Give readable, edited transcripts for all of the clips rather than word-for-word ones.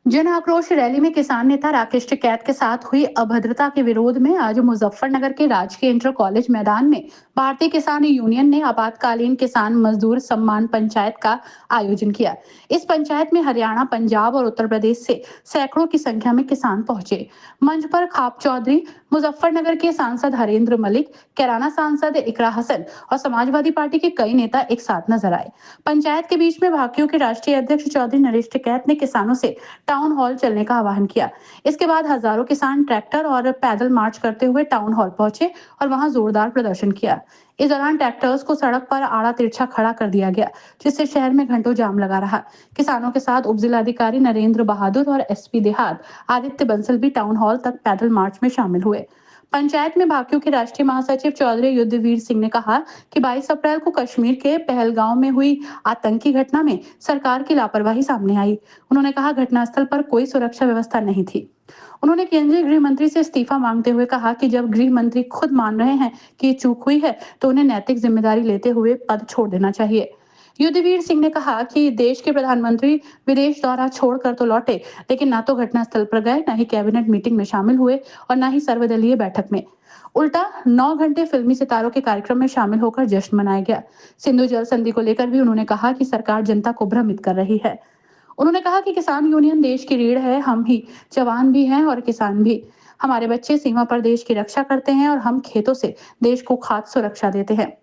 जन आक्रोश रैली में किसान नेता राकेश टिकैत के साथ हुई अभद्रता के विरोध में आज मुजफ्फरनगर के राजकीय इंटर कॉलेज मैदान में भारतीय किसान यूनियन ने आपातकालीन किसान मजदूर सम्मान पंचायत का आयोजन किया। इस पंचायत में हरियाणा, पंजाब और उत्तर प्रदेश से सैकड़ों की संख्या में किसान पहुंचे। मंच पर खाप चौधरी, मुजफ्फरनगर के सांसद हरेंद्र मलिक, कैराना सांसद इकरा हसन और समाजवादी पार्टी के कई नेता एक साथ नजर आए। पंचायत के बीच में भाकियों के राष्ट्रीय अध्यक्ष चौधरी नरेश टिकैत ने किसानों से टाउन हॉल चलने का आह्वान किया। इसके बाद हजारों किसान ट्रैक्टर और पैदल मार्च करते हुए टाउन हॉल पहुंचे और वहां जोरदार प्रदर्शन किया। इस दौरान ट्रैक्टर्स को सड़क पर आड़ा तिरछा खड़ा कर दिया गया, जिससे शहर में घंटों जाम लगा रहा। किसानों के साथ उप जिलाधिकारी नरेंद्र बहादुर और एसपी देहात आदित्य बंसल भी टाउन हॉल तक पैदल मार्च में शामिल हुए। पंचायत में भाकियों के राष्ट्रीय महासचिव चौधरी युद्धवीर सिंह ने कहा कि 22 अप्रैल को कश्मीर के पहलगांव में हुई आतंकी घटना में सरकार की लापरवाही सामने आई। उन्होंने कहा घटनास्थल पर कोई सुरक्षा व्यवस्था नहीं थी। उन्होंने केंद्रीय गृह मंत्री से इस्तीफा मांगते हुए कहा कि जब गृह मंत्री खुद मान रहे हैं कि चूक हुई है तो उन्हें नैतिक जिम्मेदारी लेते हुए पद छोड़ देना चाहिए। युद्धवीर सिंह ने कहा कि देश के प्रधानमंत्री विदेश दौरा छोड़कर तो लौटे, लेकिन ना तो घटनास्थल पर गए, न ही कैबिनेट मीटिंग में शामिल हुए और न ही सर्वदलीय बैठक में। उल्टा 9 घंटे फिल्मी सितारों के कार्यक्रम में शामिल होकर जश्न मनाया गया। सिंधु जल संधि को लेकर भी उन्होंने कहा कि सरकार जनता को भ्रमित कर रही है। उन्होंने कहा कि किसान यूनियन देश की रीढ़ है, हम ही जवान भी हैं और किसान भी। हमारे बच्चे सीमा पर देश की रक्षा करते हैं और हम खेतों से देश को खाद्य सुरक्षा देते हैं।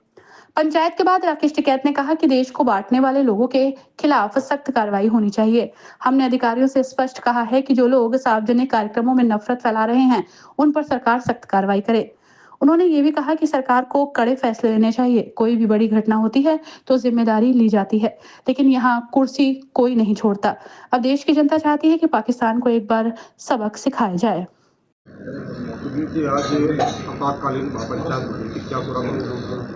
पंचायत के बाद राकेश टिकैत ने कहा कि देश को बांटने वाले लोगों के खिलाफ सख्त कार्रवाई होनी चाहिए। हमने अधिकारियों से स्पष्ट कहा है कि जो लोग सार्वजनिक कार्यक्रमों में नफरत फैला रहे हैं, उन पर सरकार सख्त कार्रवाई करे। उन्होंने ये भी कहा कि सरकार को कड़े फैसले लेने चाहिए। कोई भी बड़ी घटना होती है तो जिम्मेदारी ली जाती है, लेकिन यहाँ कुर्सी कोई नहीं छोड़ता। अब देश की जनता चाहती है कि पाकिस्तान को एक बार सबक सिखाया जाए।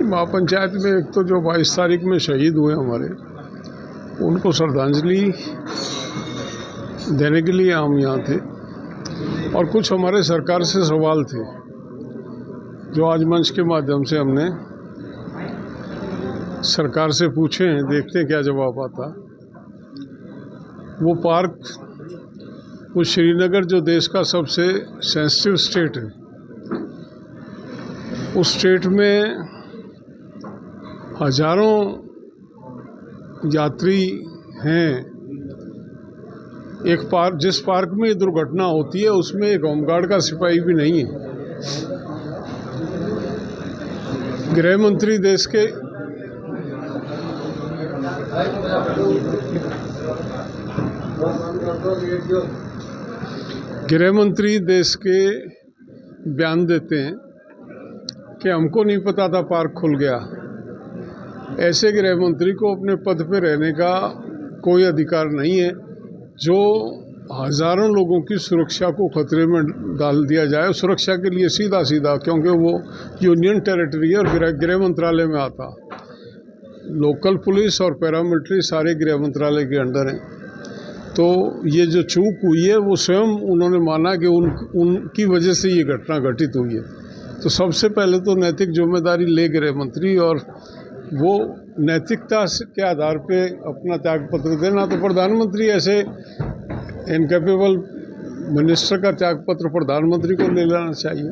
महापंचायत में एक तो जो 22 तारीख में शहीद हुए हमारे, उनको श्रद्धांजलि देने के लिए हम यहाँ थे और कुछ हमारे सरकार से सवाल थे जो आज मंच के माध्यम से हमने सरकार से पूछे हैं। देखते हैं क्या जवाब आता। वो पार्क, वो श्रीनगर जो देश का सबसे सेंसिटिव स्टेट है, उस स्टेट में हजारों यात्री हैं। एक पार्क, जिस पार्क में दुर्घटना होती है उसमें एक होमगार्ड का सिपाही भी नहीं है। गृह मंत्री देश के बयान देते हैं कि हमको नहीं पता था पार्क खुल गया। ऐसे गृह मंत्री को अपने पद पर रहने का कोई अधिकार नहीं है जो हजारों लोगों की सुरक्षा को खतरे में डाल दिया जाए। सुरक्षा के लिए सीधा सीधा, क्योंकि वो यूनियन टेरिटरी है और गृह मंत्रालय में आता। लोकल पुलिस और पैरामिलिट्री सारे गृह मंत्रालय के अंडर हैं। तो ये जो चूक हुई है वो स्वयं उन्होंने माना कि उनकी वजह से ये घटना घटित हुई है। तो सबसे पहले तो नैतिक जिम्मेदारी ले गृह मंत्री, और वो नैतिकता के आधार पे अपना त्यागपत्र देना। तो प्रधानमंत्री ऐसे इनकेपेबल मिनिस्टर का त्यागपत्र प्रधानमंत्री को ले लेना चाहिए।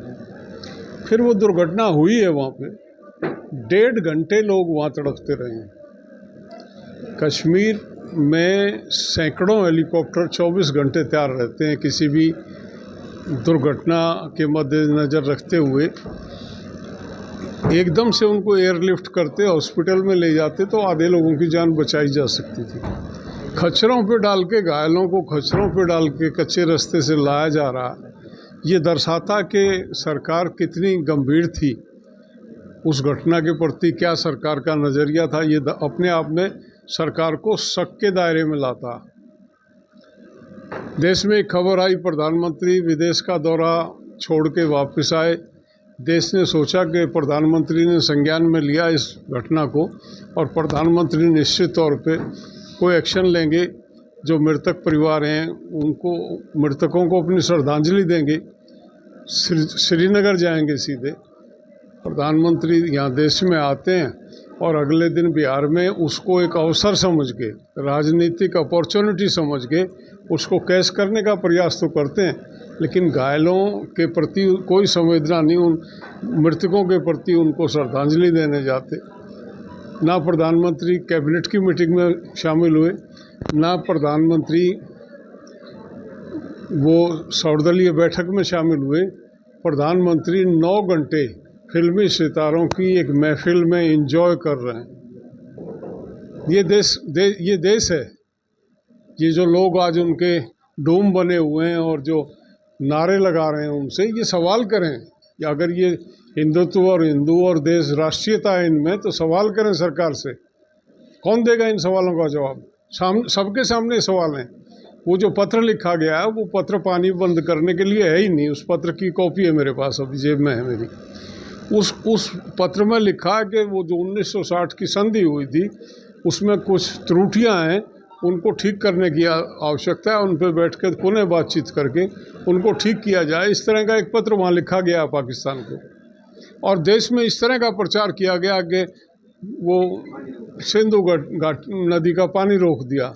फिर वो दुर्घटना हुई है, वहाँ पे 1.5 घंटे लोग वहाँ तड़पते रहे हैं। कश्मीर में सैकड़ों हेलीकॉप्टर 24 घंटे तैयार रहते हैं किसी भी दुर्घटना के मद्देनज़र रखते हुए। एकदम से उनको एयरलिफ्ट करते, हॉस्पिटल में ले जाते तो आधे लोगों की जान बचाई जा सकती थी। खच्चरों पे डाल के, घायलों को खच्चरों पे डाल के कच्चे रास्ते से लाया जा रहा। ये दर्शाता कि सरकार कितनी गंभीर थी उस घटना के प्रति, क्या सरकार का नज़रिया था। ये अपने आप में सरकार को शक के दायरे में लाता। देश में एक खबर आई, प्रधानमंत्री विदेश का दौरा छोड़ के वापस आए। देश ने सोचा कि प्रधानमंत्री ने संज्ञान में लिया इस घटना को और प्रधानमंत्री निश्चित तौर पे कोई एक्शन लेंगे। जो मृतक परिवार हैं उनको, मृतकों को अपनी श्रद्धांजलि देंगे। श्रीनगर जाएंगे सीधे। प्रधानमंत्री यहाँ देश में आते हैं और अगले दिन बिहार में उसको एक अवसर समझ के, राजनीतिक अपॉर्चुनिटी समझ के उसको कैश करने का प्रयास तो करते हैं, लेकिन घायलों के प्रति कोई संवेदना नहीं, उन मृतकों के प्रति उनको श्रद्धांजलि देने जाते। ना प्रधानमंत्री कैबिनेट की मीटिंग में शामिल हुए, ना प्रधानमंत्री वो सर्वदलीय बैठक में शामिल हुए। प्रधानमंत्री 9 घंटे फिल्मी सितारों की एक महफिल में एंजॉय कर रहे हैं। ये देश है। ये जो लोग आज उनके डोम बने हुए हैं और जो नारे लगा रहे हैं, उनसे ये सवाल करें कि अगर ये हिंदुत्व और हिंदू और देश राष्ट्रीयता है इनमें, तो सवाल करें सरकार से। कौन देगा इन सवालों का जवाब? सबके सामने सवाल हैं। वो जो पत्र लिखा गया है, वो पत्र पानी बंद करने के लिए है ही नहीं। उस पत्र की कॉपी है मेरे पास, अभी जेब में है मेरी। उस पत्र में लिखा है कि वो जो 1960 की संधि हुई थी, उसमें कुछ त्रुटियां हैं, उनको ठीक करने की आवश्यकता है। उन पर बैठ कर पुनः बातचीत करके उनको ठीक किया जाए। इस तरह का एक पत्र वहाँ लिखा गया है पाकिस्तान को। और देश में इस तरह का प्रचार किया गया कि वो सिंधु नदी का पानी रोक दिया।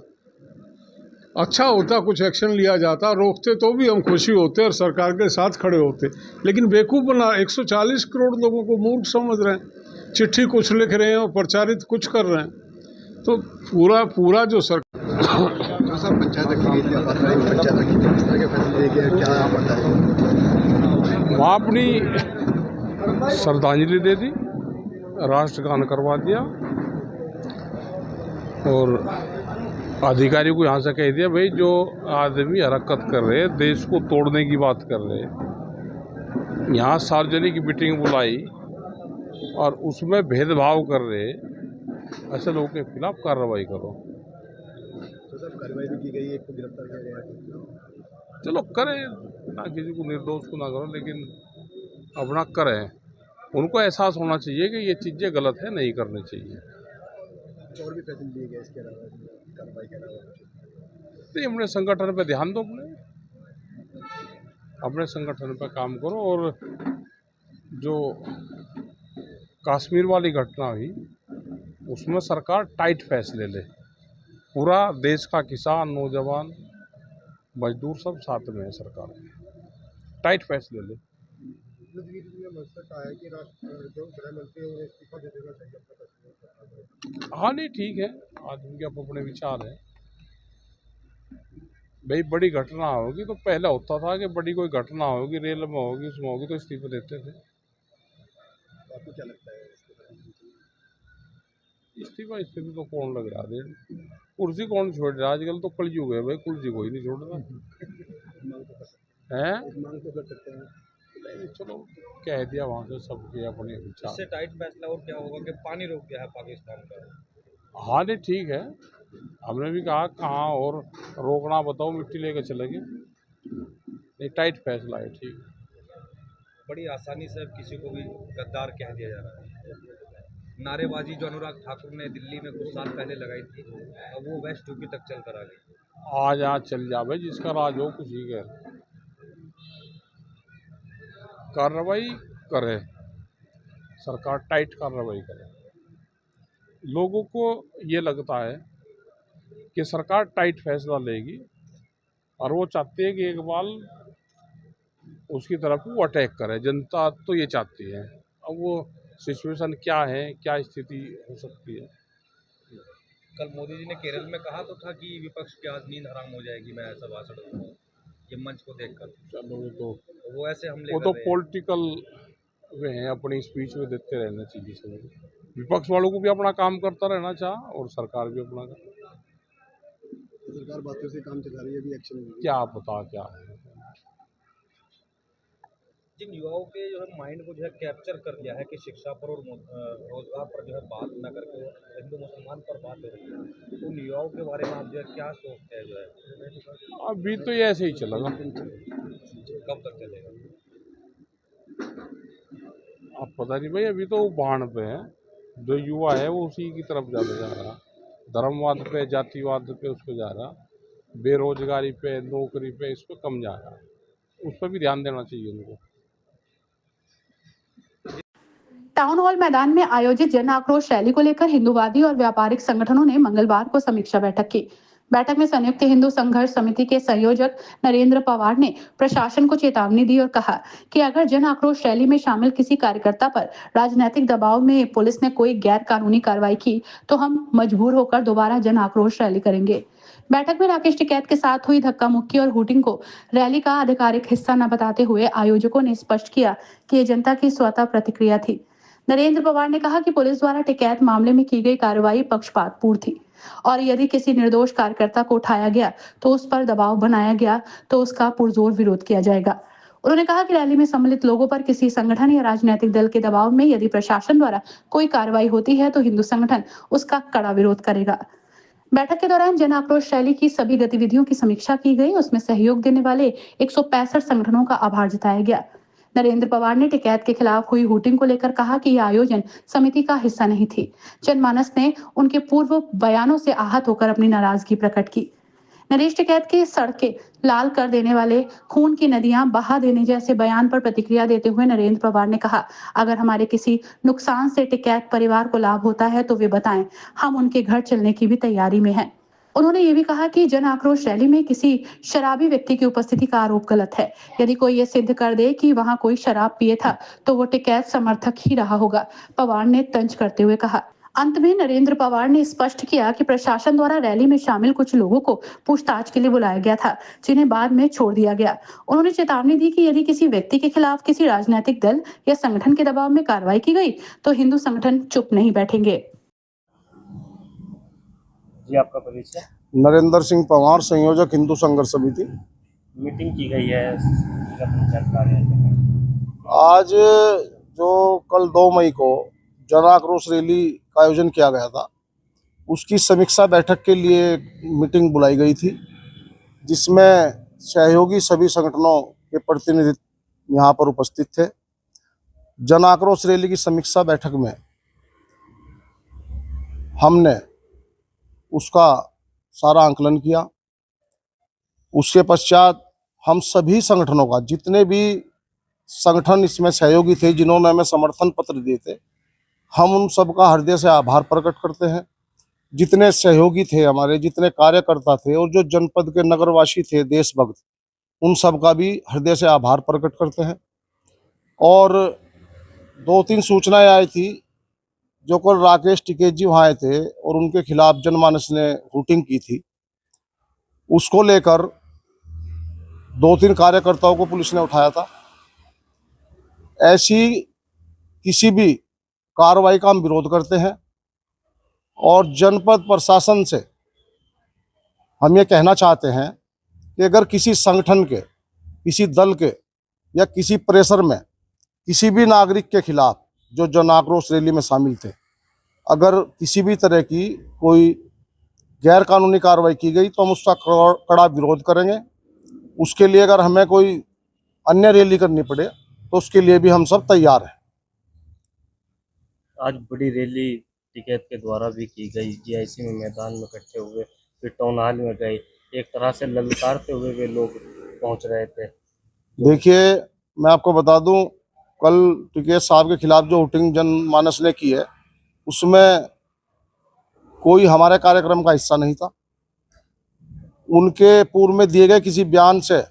अच्छा होता कुछ एक्शन लिया जाता, रोकते तो भी हम खुशी होते और सरकार के साथ खड़े होते। लेकिन बेवकूफ़ बना 140 करोड़ लोगों को मूर्ख समझ रहे हैं। चिट्ठी कुछ लिख रहे हैं और प्रचारित कुछ कर रहे हैं। तो पूरा जो वहाँ अपनी श्रद्धांजलि दे दी, राष्ट्रगान करवा दिया और अधिकारी को यहाँ से कह दिया, भाई जो आदमी हरकत कर रहे हैं, देश को तोड़ने की बात कर रहे हैं, यहाँ सार्वजनिक मीटिंग बुलाई और उसमें भेदभाव कर रहे, ऐसे लोगों के खिलाफ कार्रवाई करो। तो सर कार्रवाई भी की गई, एक को गिरफ्तार किया गया। चलो करें, ना किसी को निर्दोष को ना करो, लेकिन अपना करें। उनको एहसास होना चाहिए कि ये चीज़ें गलत है, नहीं करनी चाहिए। और भी फैसले लिए गए इसके अलावा, कार्रवाई के अलावा? तो अपने संगठन पे ध्यान दो, अपने संगठन पे काम करो। और जो कश्मीर वाली घटना हुई, उसमें सरकार टाइट फैसले ले। पूरा देश का किसान, नौजवान, मजदूर सब साथ में है सरकार में, टाइट फैसले ले। हाँ नहीं, ठीक है, आदमी के अपने विचार है। भाई बड़ी घटना होगी तो पहले होता था कि बड़ी कोई घटना होगी, रेल में होगी, उसमें होगी, तो इस्तीफे देते थे। आपको क्या लगता है इस्तीफा तो कौन लग रहा है? कुर्सी कौन छोड़ रहा है? आजकल तो कलयुग है भाई, कुर्सी कोई नहीं छोड़ रहा है। मांग तो कर सकते हैं। चलो कह दिया वहाँ से, सबके अपने विचार। इससे टाइट फैसला और क्या होगा कि पानी रोक दिया है पाकिस्तान का। हाँ नहीं, ठीक है, हमने भी कहा कहाँ और रोकना बताओ, मिट्टी लेके चलेंगे। नहीं, टाइट फैसला है, ठीक है। बड़ी आसानी से किसी को भी गद्दार कह दिया जा रहा है। नारेबाजी जो अनुराग ठाकुर ने दिल्ली में कुछ साल पहले लगाई थी, अब वो वेस्ट यूपी तक चल कर आ गई। आज चल जा भाई, जिसका राज हो कुछ ही कर, कार्रवाई करे सरकार, टाइट कार्रवाई करे। लोगों को ये लगता है कि सरकार टाइट फैसला लेगी और वो चाहती है कि एक बार उसकी तरफ वो अटैक करे। जनता तो ये चाहती है। अब वो सिचुएशन क्या है, क्या स्थिति हो सकती है। कल मोदी जी ने केरल में कहा तो था कि विपक्ष की आज नींद हराम हो जाएगी, मैं ऐसा भाषण दूंगा ये मंच को देखकर। चलो वो ऐसे हमले वो तो पॉलिटिकल वे हैं, अपनी स्पीच में देते रहना चाहिए सब। विपक्ष वालों को भी अपना काम करता रहना चाहिए और सरकार भी अपना सरकार बातों से काम चला रही है, अभी एक्शन क्या पता क्या है। जिन युवाओं के जो है माइंड को जो है कैप्चर कर लिया है कि शिक्षा पर और रोजगार पर जो है बात न करके हिंदू मुसलमान पर बात हो रही है, उन युवाओं के बारे में आप जो है क्या सोचते हैं? जो है अभी तो ये ऐसे ही चलेगा। कब तक चलेगा अब पता नहीं भाई, अभी तो बाण पे है। जो युवा है वो उसी की तरफ ज़्यादा जा रहा, धर्मवाद पे, जातिवाद पे उस पर जा रहा, बेरोजगारी पे, नौकरी पे इस पर कम जा रहा। उस पर भी ध्यान देना चाहिए उनको। टाउन हॉल मैदान में आयोजित जन आक्रोश रैली को लेकर हिंदूवादी और व्यापारिक संगठनों ने मंगलवार को समीक्षा बैठक की। बैठक में संयुक्त हिंदू संघर्ष समिति के संयोजक नरेंद्र पवार ने प्रशासन को चेतावनी दी और कहा कि अगर जन आक्रोश रैली में शामिल किसी कार्यकर्ता पर राजनीतिक दबाव में पुलिस ने कोई गैर कानूनी कार्रवाई की तो हम मजबूर होकर दोबारा जन आक्रोश रैली करेंगे। बैठक में राकेश टिकैत के साथ हुई धक्का मुक्की और हूटिंग को रैली का आधिकारिक हिस्सा न बताते हुए आयोजकों ने स्पष्ट किया कि ये जनता की स्वतः प्रतिक्रिया थी। नरेंद्र पवार ने कहा कि पुलिस द्वारा टिकैत मामले में की गई कार्रवाई पक्षपातपूर्ण थी और यदि किसी निर्दोष कार्यकर्ता को उठाया गया तो उस पर दबाव बनाया गया तो उसका पुरजोर विरोध किया जाएगा। उन्होंने कहा कि रैली में सम्मिलित लोगों पर किसी संगठन या राजनीतिक दल के दबाव में यदि प्रशासन द्वारा कोई कार्रवाई होती है तो हिंदू संगठन उसका कड़ा विरोध करेगा। बैठक के दौरान जन आक्रोश रैली की सभी गतिविधियों की समीक्षा की गई। उसमें सहयोग देने वाले 165 संगठनों का आभार जताया गया। नरेंद्र पवार ने टिकैत के खिलाफ हुई हूटिंग को लेकर कहा कि यह आयोजन समिति का हिस्सा नहीं थी। जनमानस ने उनके पूर्व बयानों से आहत होकर अपनी नाराजगी प्रकट की। नरेश टिकैत के सड़कें लाल कर देने वाले, खून की नदियां बहा देने जैसे बयान पर प्रतिक्रिया देते हुए नरेंद्र पवार ने कहा, अगर हमारे किसी नुकसान से टिकैत परिवार को लाभ होता है तो वे बताएं, हम उनके घर चलने की भी तैयारी में हैं। उन्होंने ये भी कहा कि जन आक्रोश रैली में किसी शराबी व्यक्ति की उपस्थिति का आरोप गलत है। यदि कोई ये सिद्ध कर दे कि वहां कोई शराब पिए था तो वो टिकैत समर्थक ही रहा होगा, पवार ने तंज करते हुए कहा। अंत में नरेंद्र पवार ने स्पष्ट किया कि प्रशासन द्वारा रैली में शामिल कुछ लोगों को पूछताछ के लिए बुलाया गया था, जिन्हें बाद में छोड़ दिया गया। उन्होंने चेतावनी दी कि यदि किसी व्यक्ति के खिलाफ किसी राजनीतिक दल या संगठन के दबाव में कार्रवाई की गई तो हिंदू संगठन चुप नहीं बैठेंगे। जी, आपका परिचय? नरेंद्र सिंह पवार, संयोजक हिंदू संघर्ष समिति। मीटिंग की गई है जिला पंचायत कार्यालय में। आज जो कल 2 मई को जन आक्रोश रैली का आयोजन किया गया था, उसकी समीक्षा बैठक के लिए मीटिंग बुलाई गई थी, जिसमें सहयोगी सभी संगठनों के प्रतिनिधि यहाँ पर उपस्थित थे। जन आक्रोश रैली की समीक्षा बैठक में हमने उसका सारा आंकलन किया। उसके पश्चात हम सभी संगठनों का, जितने भी संगठन इसमें सहयोगी थे, जिन्होंने हमें समर्थन पत्र दिए थे, हम उन सबका हृदय से आभार प्रकट करते हैं। जितने सहयोगी थे हमारे, जितने कार्यकर्ता थे और जो जनपद के नगरवासी थे, देशभक्त, उन सब का भी हृदय से आभार प्रकट करते हैं। और 2-3 सूचनाएं आई थी जो कल राकेश टिकैत जी वहाँ आए थे और उनके खिलाफ जनमानस ने हूटिंग की थी, उसको लेकर 2-3 कार्यकर्ताओं को पुलिस ने उठाया था। ऐसी किसी भी कार्रवाई का हम विरोध करते हैं और जनपद प्रशासन से हम ये कहना चाहते हैं कि अगर किसी संगठन के, किसी दल के या किसी प्रेशर में किसी भी नागरिक के खिलाफ जो जन आक्रोश रैली में शामिल थे, अगर किसी भी तरह की कोई गैर कानूनी कार्रवाई की गई तो हम उसका कड़ा विरोध करेंगे। उसके लिए अगर हमें कोई अन्य रैली करनी पड़े तो उसके लिए भी हम सब तैयार हैं। आज बड़ी रैली टिकैत के द्वारा भी की गई। जीआईसी में मैदान में इकट्ठे हुए, फिर टाउन हॉल में गए, एक तरह से ललकारते हुए वे लोग पहुंच रहे थे। देखिए, मैं आपको बता दूं, कल टिकैत साहब के खिलाफ जो हूटिंग जनमानस ने की है, उसमें कोई हमारे कार्यक्रम का हिस्सा नहीं था। उनके पूर्व में दिए गए किसी बयान से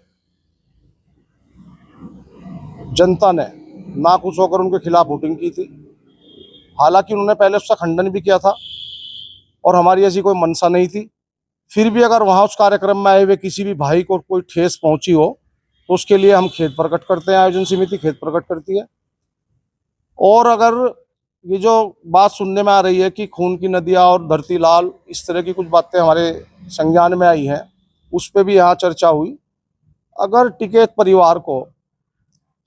जनता ने नाखुश होकर उनके खिलाफ वोटिंग की थी। हालांकि उन्होंने पहले उसका खंडन भी किया था और हमारी ऐसी कोई मंशा नहीं थी। फिर भी अगर वहाँ उस कार्यक्रम में आए हुए किसी भी भाई को कोई ठेस पहुंची हो तो उसके लिए हम खेद प्रकट करते हैं, आयोजन समिति खेद प्रकट करती है। और अगर ये जो बात सुनने में आ रही है कि खून की नदियाँ और धरती लाल, इस तरह की कुछ बातें हमारे संज्ञान में आई हैं, उस पर भी यहाँ चर्चा हुई। अगर टिकैत परिवार को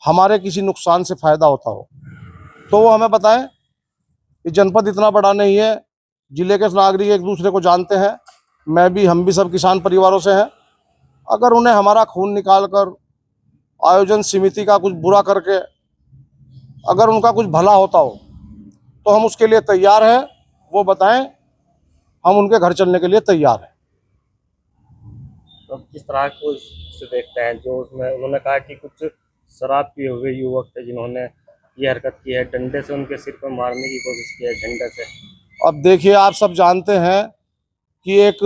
हमारे किसी नुकसान से फ़ायदा होता हो तो वो हमें बताएं। ये जनपद इतना बड़ा नहीं है, जिले के नागरिक एक दूसरे को जानते हैं, हम भी सब किसान परिवारों से हैं। अगर उन्हें हमारा खून निकाल कर आयोजन समिति का कुछ बुरा करके अगर उनका कुछ भला होता हो तो हम उसके लिए तैयार हैं। वो बताएं, हम उनके घर चलने के लिए तैयार हैं। तो किस तरह को से देखते हैं जो उसमें उन्होंने कहा कि कुछ शराब पिए हुए युवक थे जिन्होंने ये हरकत की है, डंडे से उनके सिर पर मारने की कोशिश की है, झंडे से। अब देखिए, आप सब जानते हैं कि एक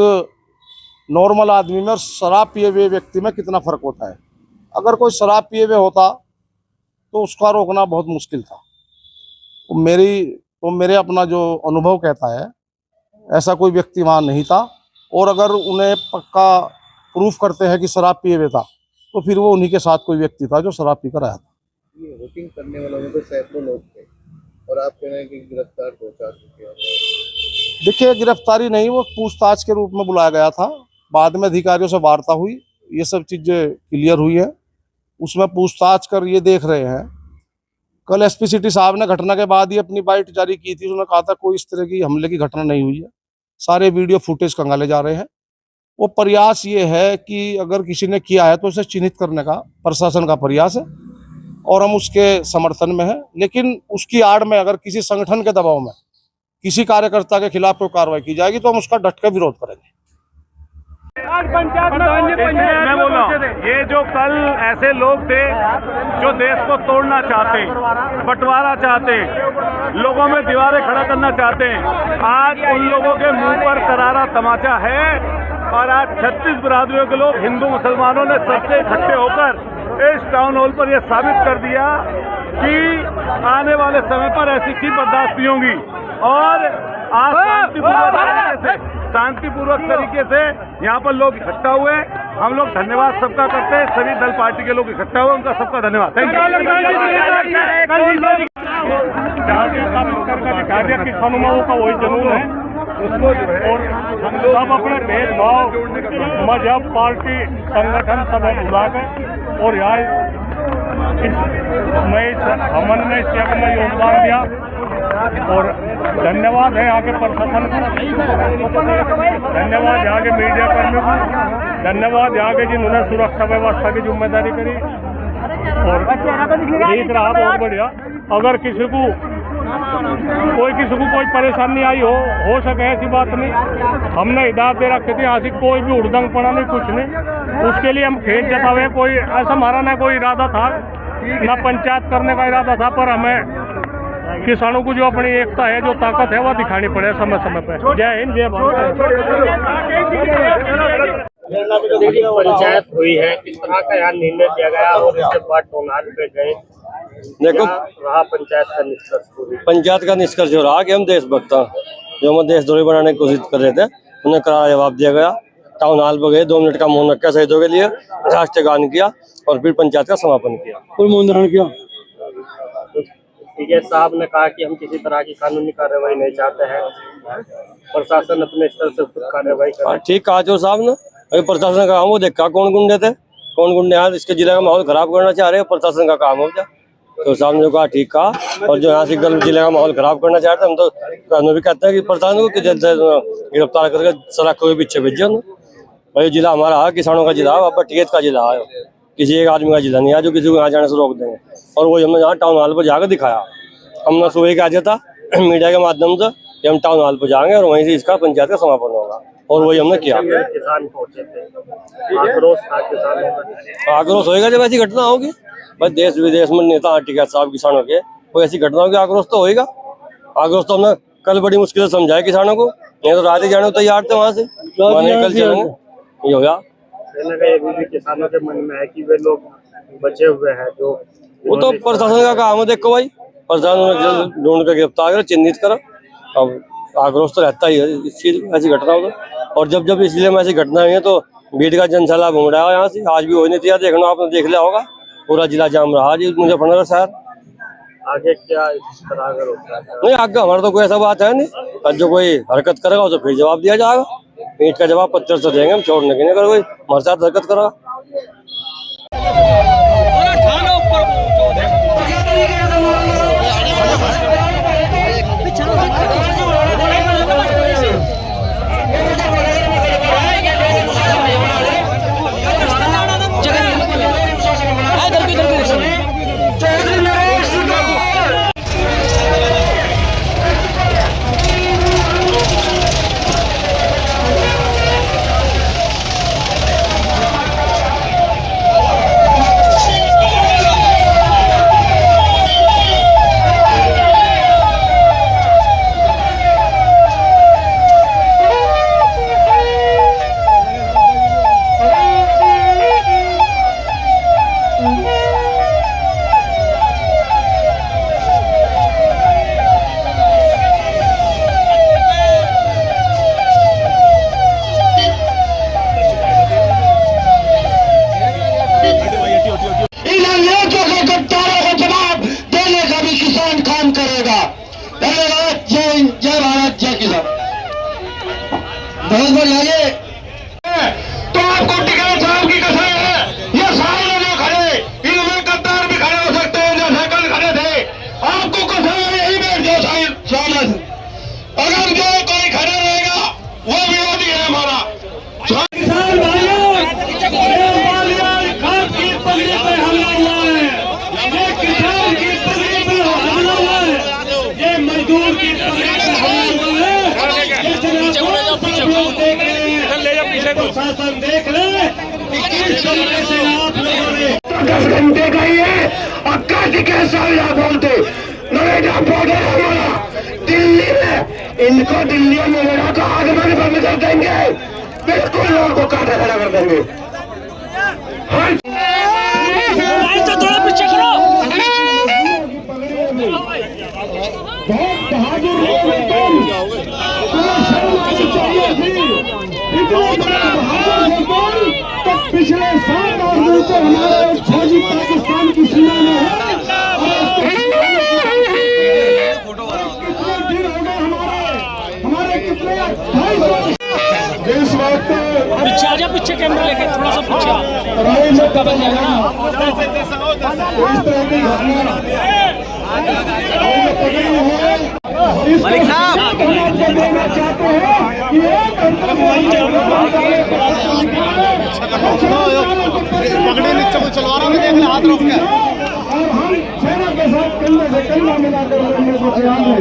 नॉर्मल आदमी में और शराब पिए हुए व्यक्ति में कितना फ़र्क होता है। अगर कोई शराब पिए हुए होता तो उसका रोकना बहुत मुश्किल था। तो मेरे अपना जो अनुभव कहता है, ऐसा कोई व्यक्ति वहाँ नहीं था। और अगर उन्हें पक्का प्रूफ करते हैं कि शराब पिए हुए था, तो फिर वो उन्हीं के साथ कोई व्यक्ति था जो शराब पीकर आया था। ये वोटिंग करने वालों में तो सैकड़ों लोग थे और आप कह रहे हैं कि गिरफ्तार 2-4 चुके हैं। देखिए, गिरफ्तारी नहीं, वो पूछताछ के रूप में बुलाया गया था। बाद में अधिकारियों से वार्ता हुई, ये सब चीज़ें क्लियर हुई है। उसमें पूछताछ कर ये देख रहे हैं। कल एसपी सिटी साहब ने घटना के बाद ही अपनी बाइट जारी की थी। उन्होंने कहा था कोई इस तरह की हमले की घटना नहीं हुई है, सारे वीडियो फुटेज कंगाले जा रहे हैं। वो प्रयास ये है कि अगर किसी ने किया है तो उसे चिन्हित करने का प्रशासन का प्रयास है और हम उसके समर्थन में हैं। लेकिन उसकी आड़ में अगर किसी संगठन के दबाव में किसी कार्यकर्ता के खिलाफ कोई कार्रवाई की जाएगी तो हम उसका डट कर विरोध करेंगे। मैं बोला, ये जो कल ऐसे लोग थे जो देश को तोड़ना चाहते, बंटवारा चाहते, लोगों में दीवारें खड़ा करना चाहते हैं, आज उन लोगों के मुंह पर करारा तमाचा है। और आज 36 बिरादरियों के लोग, हिंदू मुसलमानों ने सबसे इकट्ठे होकर इस टाउन हॉल पर यह साबित कर दिया कि आने वाले समय पर ऐसी चीज बर्दाश्त नहीं होगी। और आज शांतिपूर्वक तरीके से यहाँ पर लोग इकट्ठा हुए। हम लोग धन्यवाद सबका करते हैं, सभी दल पार्टी के लोग इकट्ठा हुए, उनका सबका धन्यवाद। Thank you. किसानों का वही जुनून है उसको, और हम सब अपने भेदभाव, मजहब, पार्टी, संगठन सब भुला कर और यहाँ हमन ने इस यज्ञ में योगदान दिया। और धन्यवाद है यहाँ के प्रशासन को, धन्यवाद यहाँ के मीडिया कर्मियों को, धन्यवाद यहाँ के जिन्होंने सुरक्षा व्यवस्था की जिम्मेदारी करी। और ठीक रहा, बहुत बढ़िया। अगर किसी को कोई परेशानी आई हो सके, ऐसी बात नहीं। हमने हिदायत दे रखी थी यहाँ से कोई भी उड़दंग पड़ा नहीं, कुछ नहीं। उसके लिए हम खेत जतावे, कोई ऐसा हमारा ना कोई इरादा था, ना पंचायत करने का इरादा था। पर हमें किसानों को जो अपनी एकता है, जो ताकत है, वो दिखानी पड़े समय समय पे। जय हिंद, जय भारत। पंचायत हुई है, किस तरह का यहाँ निर्णय दिया गया और इसके बाद टोनाल पे गए, देखो रहा पंचायत का निष्कर्ष? पंचायत का निष्कर्ष जो रहा कि हम देशभक्त हैं, जो हम देशद्रोही बनाने की कोशिश कर रहे थे, उन्हें करारा जवाब दिया गया। टाउन हॉल पर गए, 2 मिनट का मौन रखा शहीदों के लिए, राष्ट्रीय गान किया और फिर पंचायत का समापन किया और मौन धारण किया। ठीक है, साहब ने कहा कि हम किसी तरह की कानूनी कार्रवाई नहीं चाहते हैं, प्रशासन अपने स्तर से खुद कार्रवाई करे। ठीक कहा जो साहब ने। अभी प्रशासन का काम वो देखा कौन गुंडे थे, कौन गुंडे यहाँ इसके जिले का माहौल खराब करना चाह रहे हैं, प्रशासन का काम हो गया। तो साहब ने कहा ठीक कहा। और जो यहाँ से जिले का माहौल खराब करना चाहते हैं, हम तो भी कहते हैं कि प्रशासन को गिरफ्तार करके सलाखों के पीछे भेजिए। भाई जिला हमारा है, किसानों का जिला है, पटियत का जिला है, किसी एक आदमी का जिला नहीं है जो किसी को यहाँ जाने से रोक देंगे। और वही हमने यहाँ टाउन हॉल पर जाकर दिखाया। हमने सुबह कहा दिया था मीडिया के माध्यम से कि हम टाउन हॉल पर जाएंगे और वहीं से इसका पंचायत का समापन होगा, और वही हमने किया। किसान पहुंचे थे, आक्रोश था किसानों का। आक्रोश होगा जब ऐसी घटना होगी। भाई देश विदेश में नेता टिकैत साहब किसानों के, कोई ऐसी घटना होगी, आक्रोश तो होगा। आक्रोश तो हमने कल बड़ी मुश्किल से समझाया किसानों को, नहीं तो रात ही जाने को तैयार थे वहाँ से, कल चलेंगे, ये होगा। किसानों के मन में है कि वे लोग बचे हुए हैं, जो वो तो प्रशासन का काम है। देखो भाई, प्रशासन ढूंढ कर गिरफ्तार करो, चिन्हित करो। अब आक्रोश तो रहता ही है इस चीज, ऐसी घटना हो तो। और जब इस जिले में ऐसी घटना हुई है तो भीड़ का जनसैलाब घूम रहा है यहाँ से। आज भी हो नहीं दिया, देखना आपने देख लिया होगा, पूरा जिला जाम रहा जी मुजफ्फरनगर शहर। आगे क्या इस तरह अगर होता है? नहीं, आगे हमारा तो कोई ऐसा बात है नहीं। और जो कोई हरकत करेगा उसे फिर जवाब दिया जाएगा। ईंट का जवाब पत्थर से देंगे हम, छोड़ने के नहीं। अगर कोई हमारे साथ हरकत करेगा 10 घंटे का ही है और काटी के सामने बोलते नोएडा बॉर्डर हमारा दिल्ली में, इनको दिल्ली में नोएडा का आगमन बंद कर देंगे, बिल्कुल लोगों को काटा खड़ा कर देंगे। थोड़ा पीछे करो। बहुत बहादुर तो पिछले 7-8 दिन से हमारे फौजी पाकिस्तान की सीमा में है। हमारे कितने 250 इस वक्त पीछे आ जा, पीछे कैमरा लेके थोड़ा सा पीछे सबका बन जाएगा ना। इस तरह की घटना मलिक साहब देना चाहते हैं कि पकड़े नीचे को चलवा रहा है, हाथ रोक के, और हम सेना के साथ कंधे से कंधा मिलाकर लड़ने को तैयार हैं।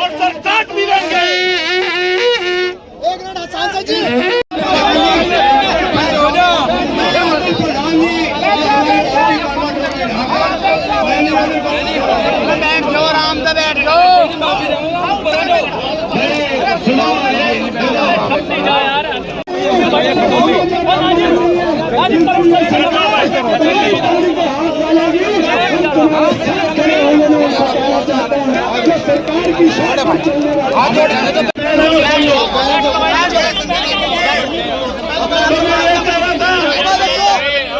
और सरकार मिलेंगे। एक मिनट सांसद जी बैठ लो, आराम से बैठ लो।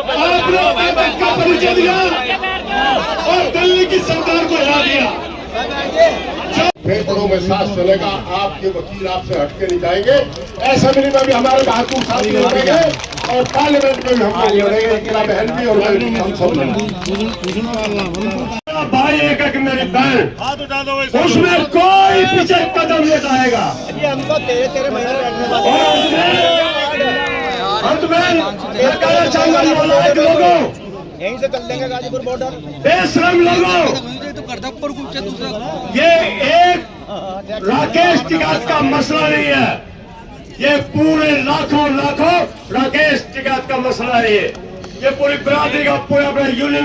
सरकार की परिचय दिया और दिल्ली की सरकार को हरा दिया। फेफड़ों में सांस चलेगा, आपके वकील आपसे हटके नहीं जाएंगे। असेंबली में भी हमारे बहादुर साथी लड़ेंगे और पार्लियामेंट में भी हम लोग लड़ेंगे, अकेला बहन भी और हम सब भाई एक एक मेरी बहन, उसमें कोई पीछे कदम नहीं उठाएगा। अंत में कहना चाहूंगा लोगों, यहीं से चल देंगे गाजीपुर बॉर्डर। बेशरम लोगों, ये एक राकेश टिकैत का मसला नहीं है, ये पूरे लाखों राकेश टिकैत का मसला है। ये पूरी बिरादरी का पूरा यूनियन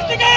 टिकट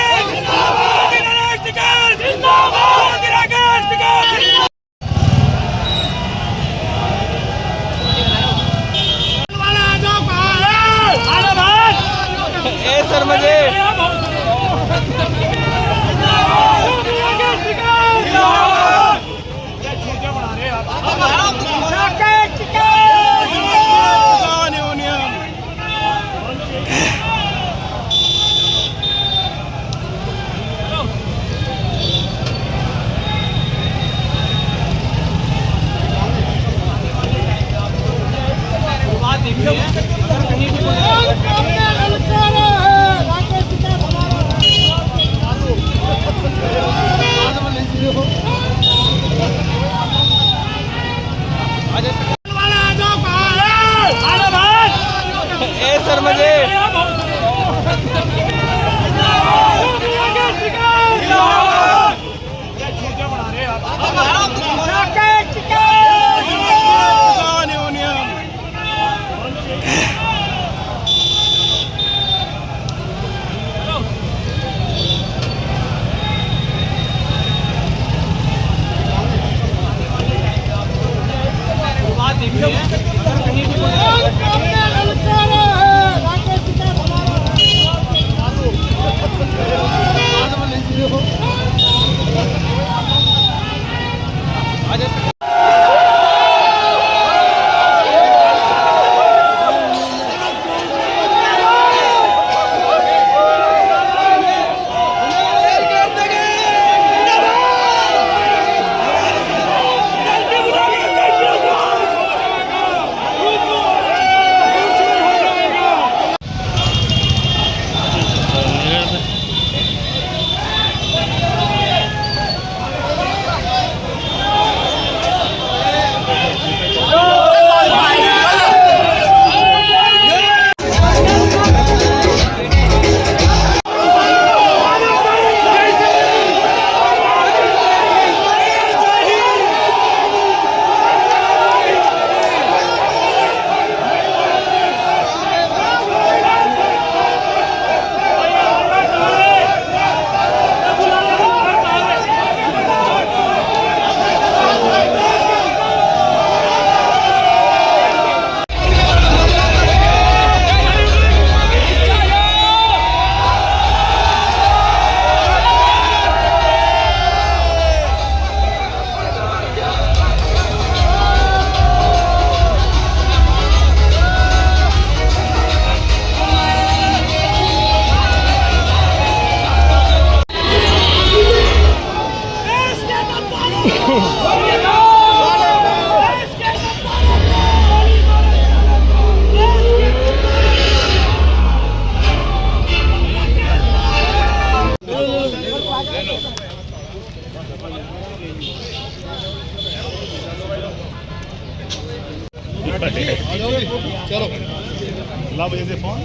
चलो ला बजे दे फोन